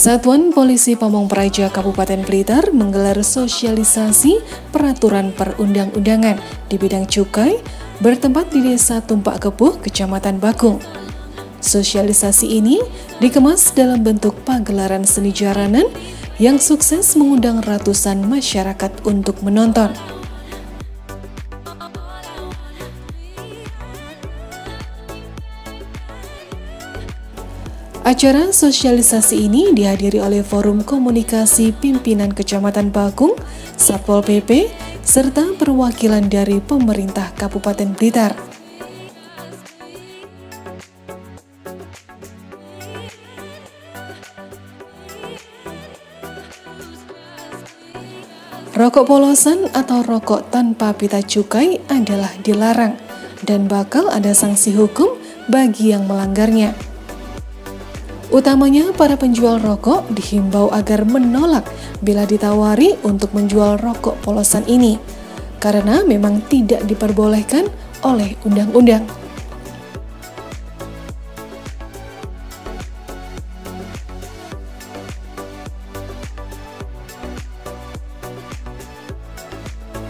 Satuan Polisi Pamong Praja Kabupaten Blitar menggelar sosialisasi peraturan perundang-undangan di bidang cukai bertempat di Desa Tumpak Kepuh, Kecamatan Bakung. Sosialisasi ini dikemas dalam bentuk pagelaran seni jaranan yang sukses mengundang ratusan masyarakat untuk menonton. Acara sosialisasi ini dihadiri oleh Forum Komunikasi Pimpinan Kecamatan Bakung, Satpol PP, serta perwakilan dari pemerintah Kabupaten Blitar. Rokok polosan atau rokok tanpa pita cukai adalah dilarang dan bakal ada sanksi hukum bagi yang melanggarnya. Utamanya para penjual rokok dihimbau agar menolak bila ditawari untuk menjual rokok polosan ini, karena memang tidak diperbolehkan oleh undang-undang.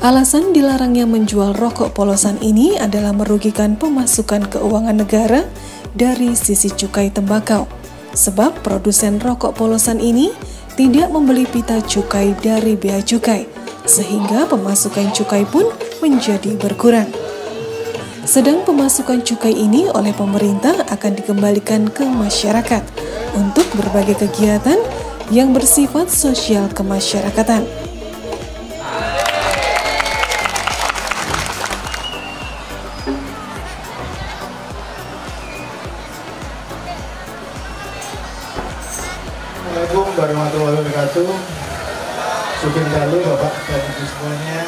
Alasan dilarangnya menjual rokok polosan ini adalah merugikan pemasukan keuangan negara dari sisi cukai tembakau. Sebab produsen rokok polosan ini tidak membeli pita cukai dari bea cukai, sehingga pemasukan cukai pun menjadi berkurang. Sedang pemasukan cukai ini oleh pemerintah akan dikembalikan ke masyarakat untuk berbagai kegiatan yang bersifat sosial kemasyarakatan. Assalamualaikum warahmatullahi wabarakatuh. Sugeng dalu Bapak dan Ibu semuanya.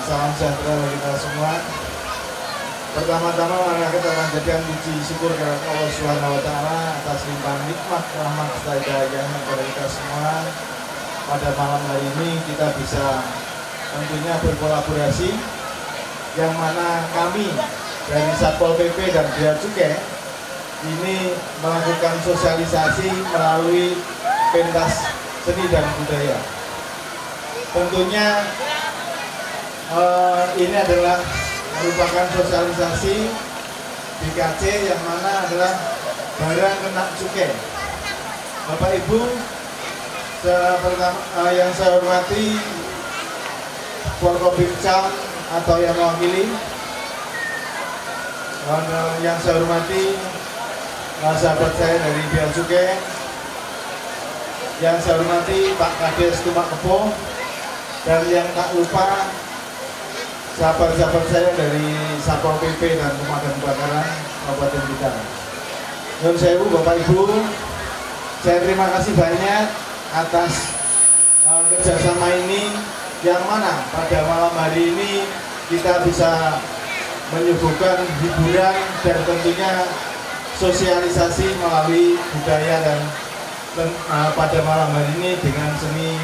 Salam sejahtera bagi kita semua. Pertama-tama mari kita panjatkan puji syukur kepada Allah Subhanahu wa taala atas limpahan nikmat rahmat hidayahnya kepada kita semua. Pada malam hari ini kita bisa tentunya berkolaborasi, yang mana kami dari Satpol PP dan Bea Cukai ini melakukan sosialisasi melalui pentas seni dan budaya. Tentunya ini adalah merupakan sosialisasi BKC yang mana adalah barang kena cukai. Bapak Ibu, yang saya hormati Forkopimcam atau yang mewakili, yang saya hormati sahabat saya dari Bea Cukai, yang saya hormati Pak Kades Tumpak Kepuh, dan yang tak lupa sahabat-sahabat saya dari Satpol PP dan Pemadam Kebakaran Kabupaten Blitar. Nyuwun sewu Bapak Ibu, saya terima kasih banyak atas kerjasama ini, yang mana pada malam hari ini kita bisa menyuguhkan hiburan dan tentunya sosialisasi melalui budaya dan pada malam hari ini dengan seni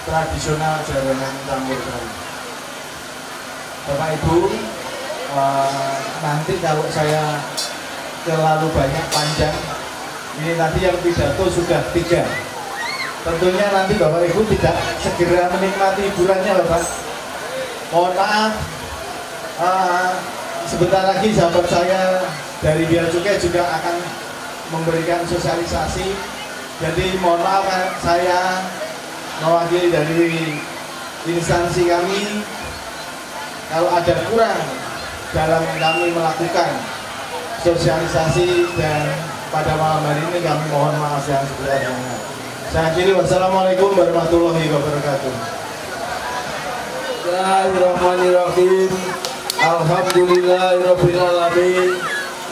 tradisional jaranan campur sari. Bapak Ibu, nanti kalau saya terlalu banyak panjang, ini tadi yang pidato sudah 3. Tentunya nanti Bapak Ibu tidak segera menikmati hiburannya, Bapak. Mohon maaf, sebentar lagi sahabat saya dari Bea Cukai juga akan memberikan sosialisasi. Jadi mohon maaf, saya mewakili dari instansi kami kalau ada kurang dalam kami melakukan sosialisasi, dan pada malam hari ini kami mohon maaf yang sebesar-besarnya. Saya akhiri, wassalamualaikum warahmatullahi wabarakatuh. Bismillahirrahmanirrahim. Alhamdulillahirabbil alamin.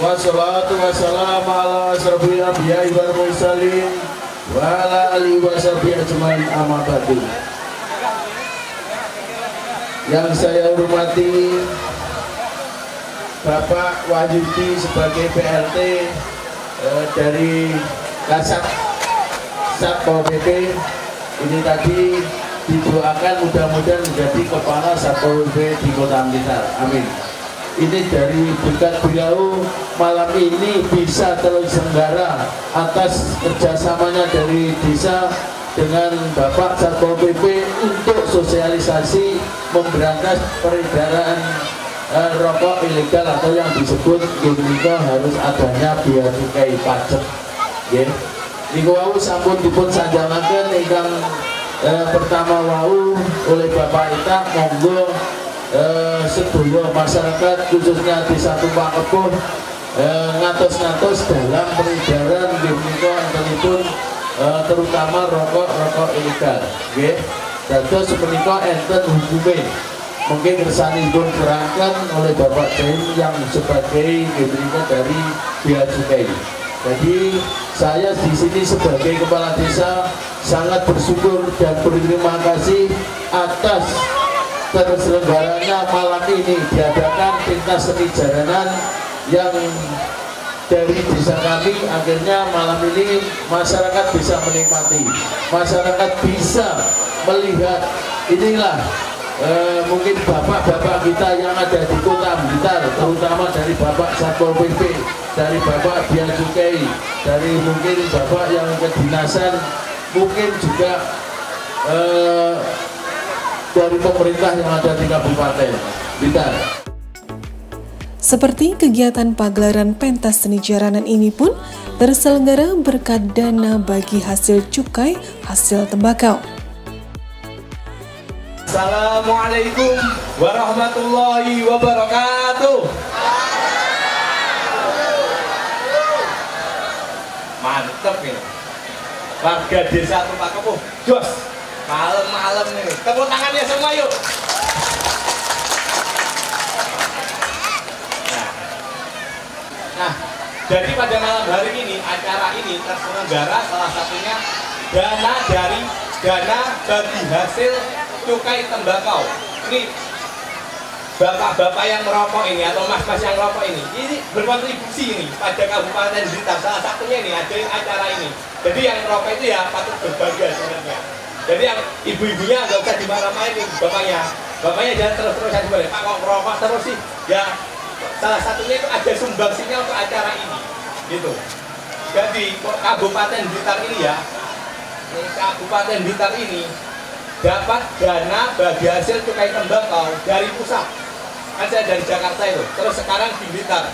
Wassalatu wassalamu ala asrofil anbiya'i wal mursalin wa ala alihi washabihi ajmain, amma ba'du. Yang saya hormati Bapak Wahyudi sebagai PLT dari Kasat Satpol PP, ini tadi didoakan mudah-mudahan menjadi kepala Satpol PP di Kota Blitar. Amin. ini dari berkat beliau malam ini bisa terselenggara atas kerjasamanya dari desa dengan Bapak Satpol PP untuk sosialisasi memberantas peredaran rokok ilegal atau yang disebut gimniko harus adanya bea cukai pajak. Niku wau sampun dipun sanjangaken ingkang pertama wau oleh Bapak Ita, monggo sedaya masyarakat khususnya Desa Tumpak Kepuh ngatos-ngatos dalam peredaran gimniko antenipun terutama rokok ilegal. Nggih. Dados menika enten hukume. Mungkin kersanipun berangkat oleh Bapak Jain yang sebagai gimniko dari bea cukai. Jadi saya di sini sebagai kepala desa sangat bersyukur dan berterima kasih atas terselenggaranya malam ini diadakan pentas seni jaranan yang dari desa kami. Akhirnya malam ini masyarakat bisa menikmati, masyarakat bisa melihat. Inilah mungkin bapak-bapak kita yang ada di Kota Blitar, terutama dari Bapak Satpol PP, dari Bapak Bea Cukai, dari mungkin Bapak yang kedinasan, mungkin juga dari pemerintah yang ada di Kabupaten Blitar. Seperti kegiatan pagelaran pentas seni jaranan ini pun terselenggara berkat dana bagi hasil cukai hasil tembakau. Assalamualaikum warahmatullahi wabarakatuh. Mantep ya, warga Desa Tumpak Kepuh, jos malam-malam nih, tepuk tangannya semua yuk. Nah, jadi pada malam hari ini acara ini terselenggara salah satunya dana bagi hasil cukai tembakau. Ini bapak-bapak yang merokok ini atau mas-mas yang merokok ini berkontribusi ini pada Kabupaten Blitar. Salah satunya ini ada acara ini. Jadi yang merokok itu ya patut berbangga sebenarnya. Jadi yang ibu-ibunya nggak usah dimarah-marahin bapaknya jangan terus-terusan boleh. Pak kok merokok terus sih? Ya salah satunya itu ada sumbangsinya untuk acara ini, gitu. Jadi Kabupaten Blitar ini ya, Kabupaten Blitar ini dapat dana bagi hasil cukai tembakau dari pusat. Kan saya dari Jakarta itu, terus sekarang di Blitar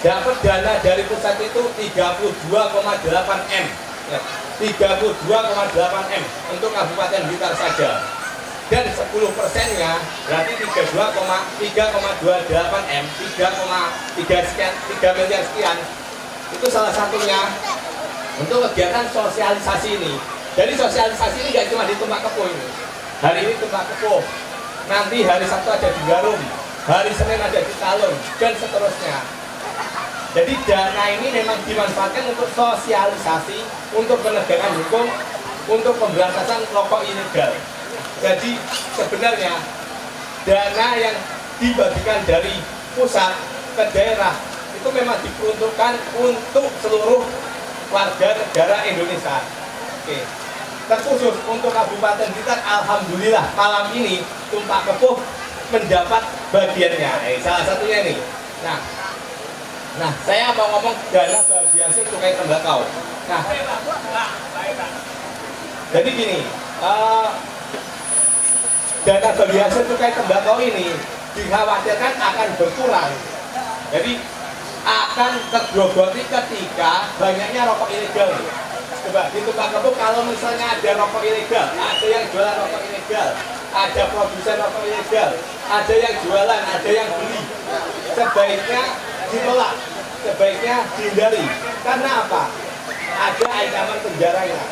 dapat dana dari pusat itu 32,8 M, ya, 32,8 M untuk Kabupaten Blitar saja. Dan 10%-nya berarti 3,28 M, 3 miliar sekian. Itu salah satunya untuk kegiatan sosialisasi ini. Jadi sosialisasi ini nggak cuma di Tumpak Kepuh ini. Hari ini Tumpak Kepuh, nanti hari Sabtu ada di Garum, hari Senin ada di Talun, dan seterusnya. Jadi dana ini memang dimanfaatkan untuk sosialisasi, untuk penegakan hukum, untuk pemberantasan rokok ilegal. Jadi sebenarnya dana yang dibagikan dari pusat ke daerah itu memang diperuntukkan untuk seluruh warga negara Indonesia. Oke. Terkhusus untuk Kabupaten Blitar, alhamdulillah malam ini Tumpak Kepuh mendapat bagiannya. Salah satunya ini. Nah, saya mau ngomong dana bagi hasil cukai tembakau. Nah, jadi gini, dana bagi hasil cukai tembakau ini dikhawatirkan akan berkurang. Jadi akan tergrogoti ketika banyaknya rokok ilegal. Coba di Tumpak Kepuh kalau misalnya ada rokok ilegal, ada yang jualan rokok ilegal, ada produsen rokok ilegal, ada yang jualan, ada yang beli, sebaiknya ditolak, sebaiknya dihindari. Karena apa? Ada ancaman penjaranya.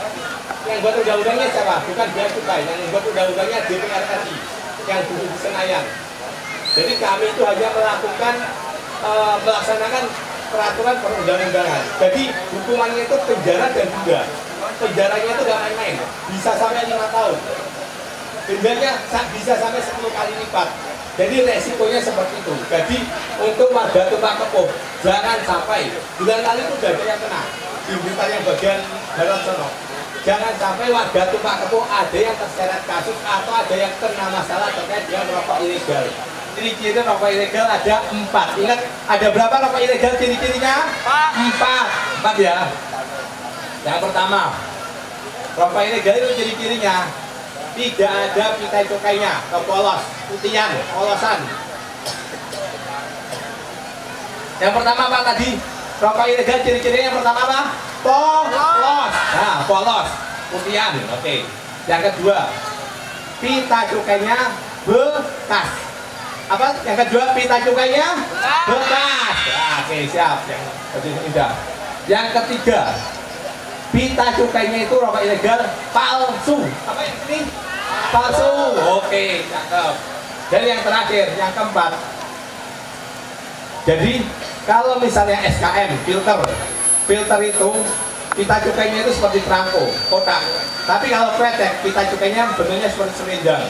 Yang buat undang-undangnya siapa? Bukan bea cukai. Yang buat undang-undangnya DPR RI yang duduk di Senayan. Jadi kami itu hanya melaksanakan peraturan perundang-undangan. Jadi hukumannya itu penjara dan denda. Penjaranya itu nggak main-main, bisa sampai 5 tahun. Dendanya bisa sampai 10 kali lipat. Jadi resikonya seperti itu. Jadi untuk warga Tumpak Kepuh jangan sampai bulan kali itu sudah ada yang kena di Blitar yang bagian barat sono. Jangan sampai warga Tumpak Kepuh ada yang terseret kasus atau ada yang kena masalah terkait dengan rokok ilegal. Ciri-ciri rokok ilegal ada 4. Ingat, ada berapa rokok ilegal ciri-cirinya? 4 ya. Yang pertama, rokok ilegal itu ciri-cirinya tidak ada pita cukainya, kepolos, putihan, polosan. Yang pertama apa tadi? Rokok ilegal ciri-cirinya yang pertama apa? Polos. Nah, polos, putihan. Oke. Yang kedua, pita cukainya bekas. Apa? Yang kedua, pita cukainya bekas. Nah, oke, siap. Yang ketiga, pita cukainya itu rokok ilegal palsu. Apa yang ini? Palsu. Oke, cakep. Dan yang terakhir, yang keempat. Jadi kalau misalnya SKM, filter itu pita cukainya itu seperti perangko, kotak. Tapi kalau kretek, pita cukainya bentuknya seperti selendang.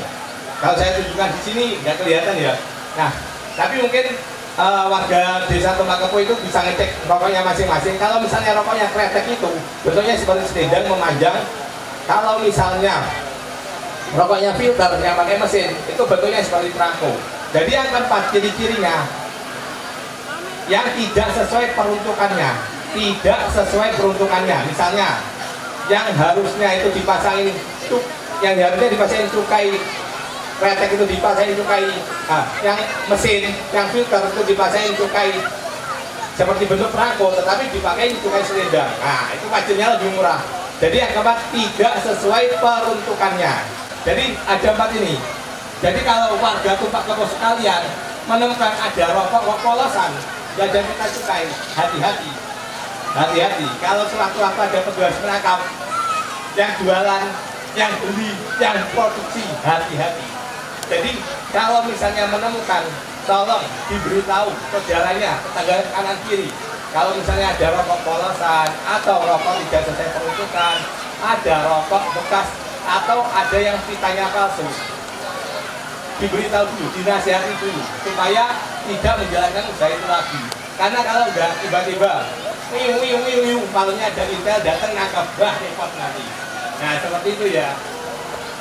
Kalau saya tunjukkan di sini nggak kelihatan ya. Nah, tapi mungkin warga desa Tembakau itu bisa ngecek rokoknya masing-masing. Kalau misalnya rokoknya kretek itu bentuknya seperti selendang memanjang. Kalau misalnya rokoknya filter yang pakai mesin itu bentuknya seperti perangko. Jadi yang keempat ciri-cirinya yang tidak sesuai peruntukannya, misalnya yang harusnya itu dipasangin cukai kretek itu dipasangin cukai, yang mesin, yang filter itu dipasangin cukai seperti bentuk perangko, tetapi dipakai cukai selendang. Nah, itu pajaknya lebih murah. Jadi yang keempat tidak sesuai peruntukannya. Jadi ada 4 ini. Jadi kalau warga Tembakau sekalian menemukan ada rokok polosan dan kita cukai, hati-hati. Kalau sewaktu-waktu ada petugas menangkap yang jualan, yang beli, yang produksi, hati-hati. Jadi kalau misalnya menemukan, tolong diberitahu saudaranya, tetangga kanan kiri. Kalau misalnya ada rokok polosan atau rokok tidak sesuai peruntukan, ada rokok bekas atau ada yang pitanya palsu, diberitahu dulu, dinasihati dulu supaya tidak menjalankan usaha itu lagi. Karena kalau enggak tiba-tiba palingnya ada intel datang nangkap, repot nanti. Nah, seperti itu ya.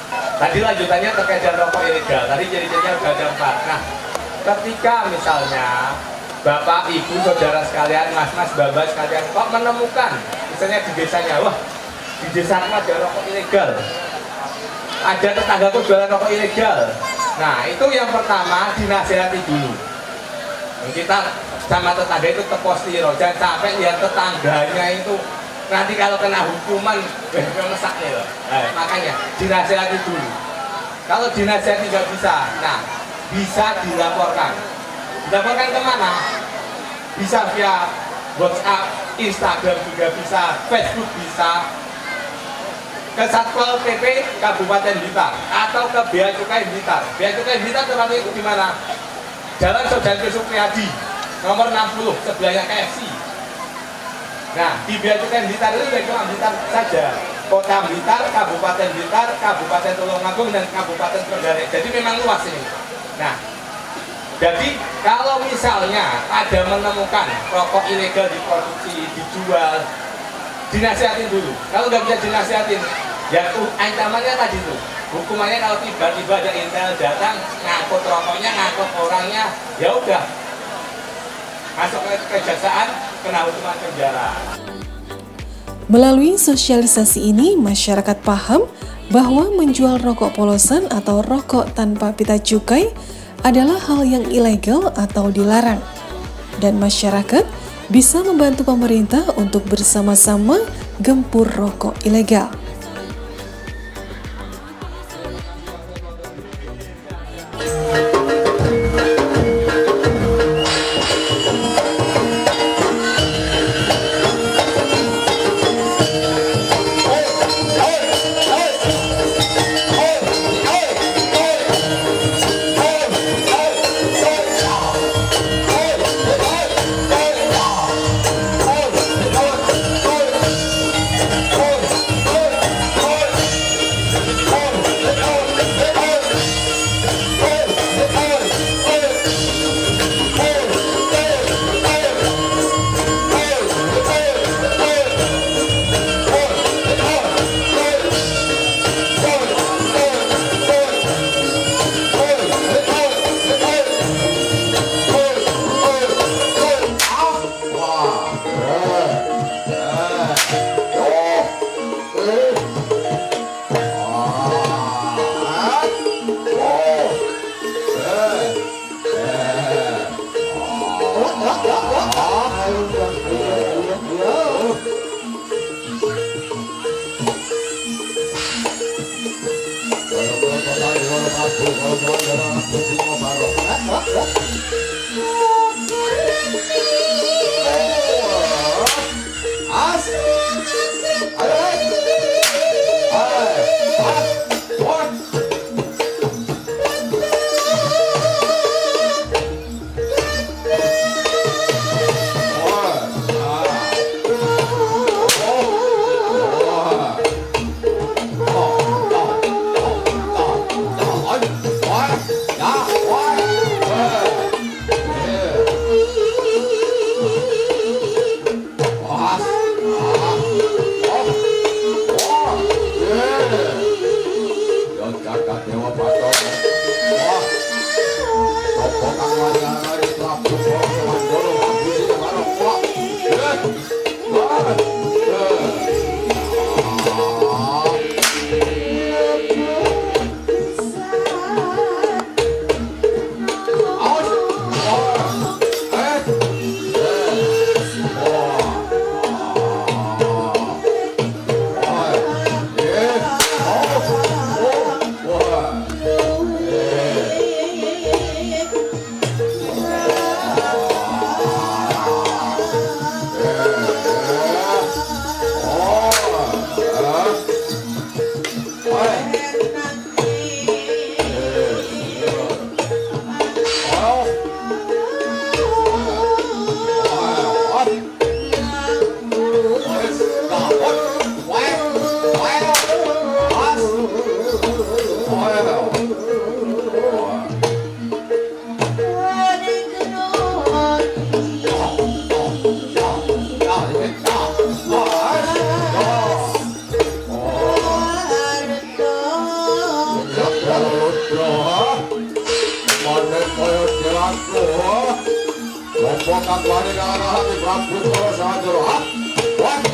Tadi lanjutannya terkait dengan rokok ilegal. Tadi ciri-cirinya sudah ada 4. Nah, ketika misalnya Bapak, Ibu, Saudara sekalian, Mas-mas, Mbak sekalian kok menemukan misalnya di desanya, wah di desa ada rokok ilegal, ada tetanggaku jualan rokok ilegal. Nah, itu yang pertama dinasihati dulu. Kita sama tetangga itu tepostiro, jangan sampai lihat tetangganya itu nanti kalau kena hukuman mesaknya loh. Makanya dinasihati dulu. Kalau dinasihati nggak bisa, nah bisa dilaporkan. Dilaporkan kemana? Bisa via WhatsApp, Instagram juga bisa, Facebook bisa, ke Satpol PP Kabupaten Blitar atau ke Bea Cukai Blitar. Bea Cukai Blitar tempatnya itu di mana? Jalan Soejarto Supriyadi, nomor 60, sebelahnya KFC. Nah, di Bea Cukai Blitar itu tidak cuma Blitar saja, Kota Blitar, Kabupaten Blitar, Kabupaten Tulungagung, dan Kabupaten Trenggalek. Jadi memang luas ini. Nah, jadi kalau misalnya ada menemukan rokok ilegal diproduksi, dijual, dinasihatin dulu. Kalau nggak bisa dinasihatin, ya tuh ancamannya tadi tuh. Hukumannya kalau tiba-tiba ada intel datang, ngangkut rokoknya, ngangkut orangnya, ya udah masuk ke kejaksaan, kena hukuman penjara. Melalui sosialisasi ini, masyarakat paham bahwa menjual rokok polosan atau rokok tanpa pita cukai adalah hal yang ilegal atau dilarang. Dan masyarakat bisa membantu pemerintah untuk bersama-sama gempur rokok ilegal. Rombongan wanita hati Prabu Sora Sadara. Wah,